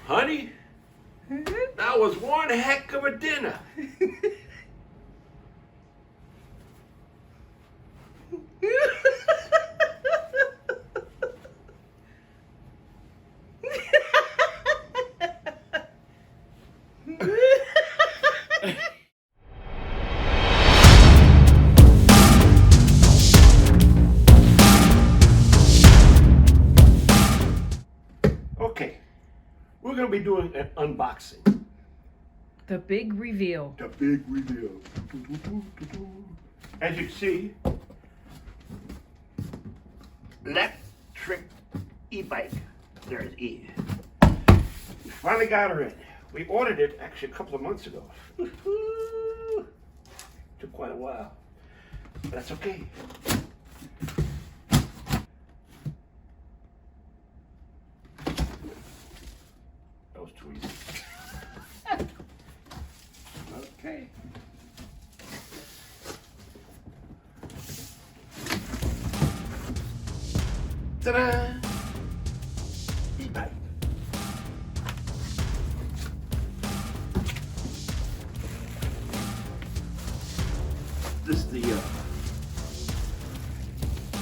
Honey, that was one heck of a dinner. Okay, we're going to be doing an unboxing. The big reveal. The big reveal. As you can see, Lectric e-bike. There's E. We finally got her in. We ordered it actually a couple of months ago. Took quite a while, but that's okay. That was too easy. Okay. Ta-da! E-bike. This is the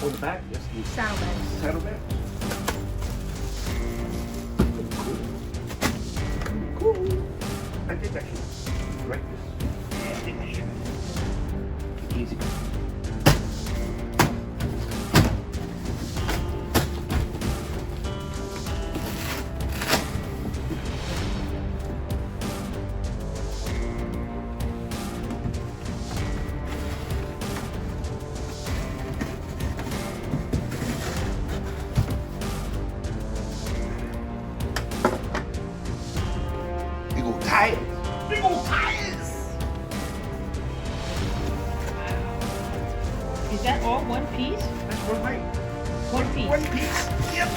on the back. Yes, the Saddlebags. saddlebag. Cool. I think I should write this. Yeah, I think I should. Easy. Big old tires. Big old tires. Is that all one piece? That's one bike. One piece. One piece. Yep.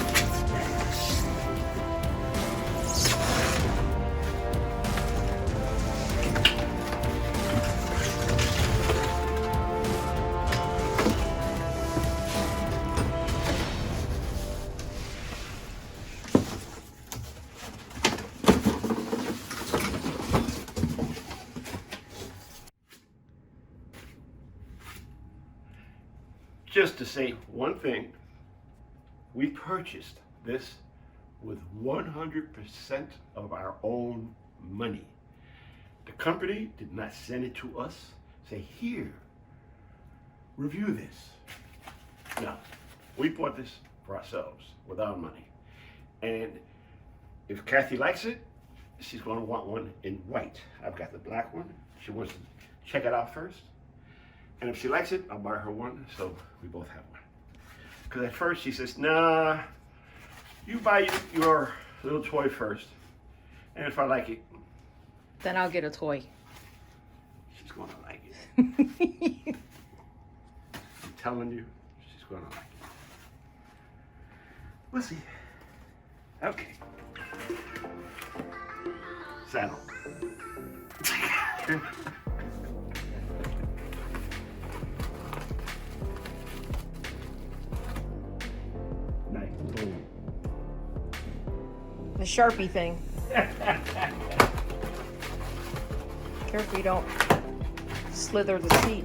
Just to say one thing, we purchased this with 100% of our own money. The company did not send it to us, say, here, review this. No, we bought this for ourselves with our money. And if Kathy likes it, she's going to want one in white. I've got the black one. She wants to check it out first. And if she likes it, I'll buy her one, so we both have one. Because at first she says, nah, you buy your little toy first. And if I like it, Then I'll get a toy. she's going to like it. I'm telling you, she's going to like it. We'll see. Okay. Saddle. Nice. Boom. The Sharpie thing. Careful you don't slither the seat.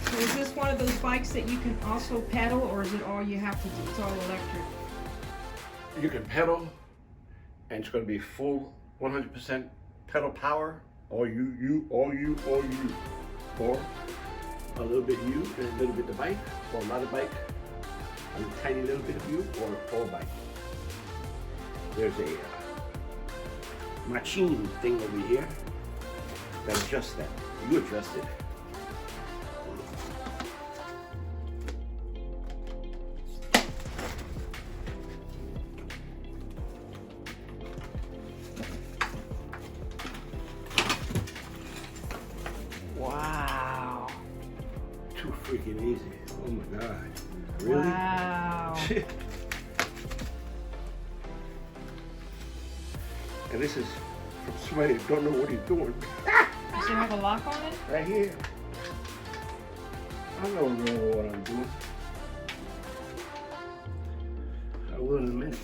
So is this one of those bikes that you can also pedal, or is it all you have to do? It's all electric. You can pedal, and it's going to be full 100% pedal power, or you, or a little bit you and a little bit the bike, or a lot of bike, a tiny little bit of you, or a full bike. There's a machine thing over here that adjusts that. You adjust it. Amazing. Oh my God. Really? Wow. And this is from somebody who don't know what he's doing. Does it have a lock on it? Right here. I don't know what I'm doing. I will in a minute.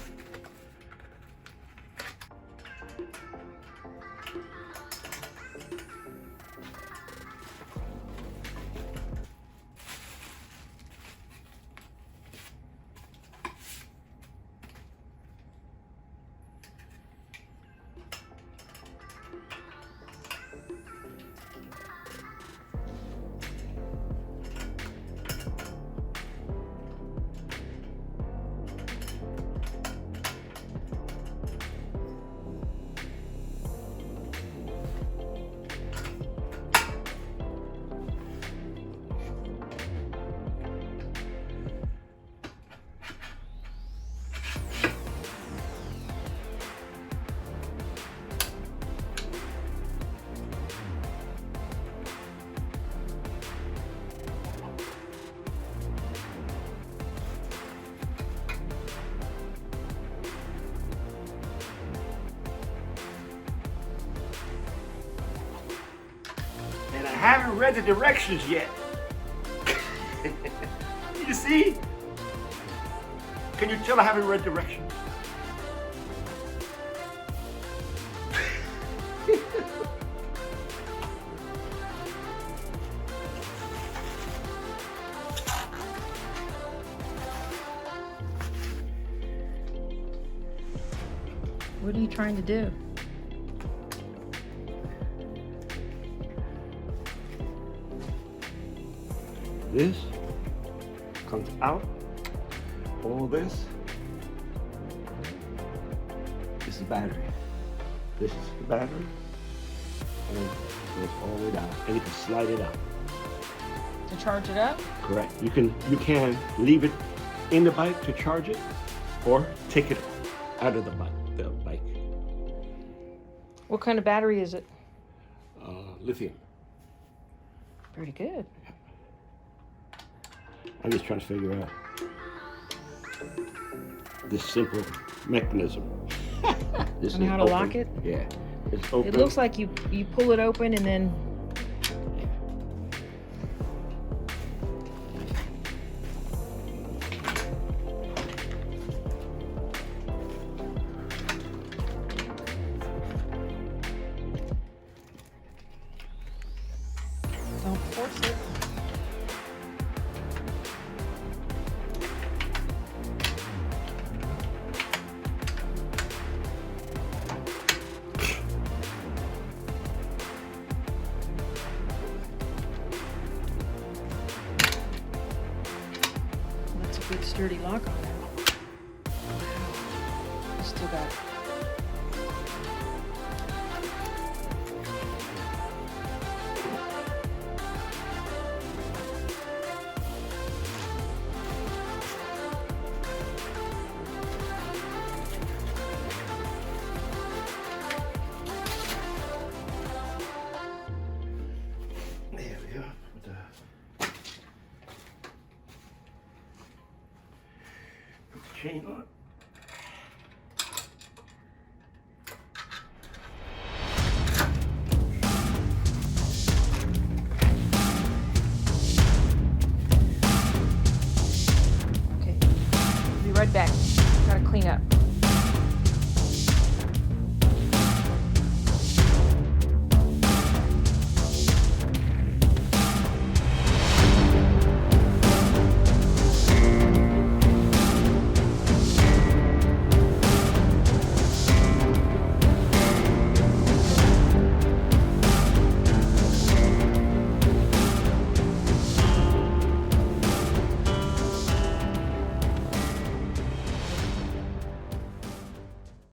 And I haven't read the directions yet. You see? Can you tell I haven't read directions? What are you trying to do? This comes out. All this is the battery. This is the battery. And it goes all the way down. And you can slide it out. To charge it up? Correct. You can leave it in the bike to charge it, or take it out of the bike. What kind of battery is it? Lithium. Pretty good. I'm just trying to figure out this simple mechanism. This And is how to open. lock it? Yeah. It's open. It looks like you pull it open and then don't force it. That's a good sturdy lock on there. Wow. Still got There we go. Put the chain on.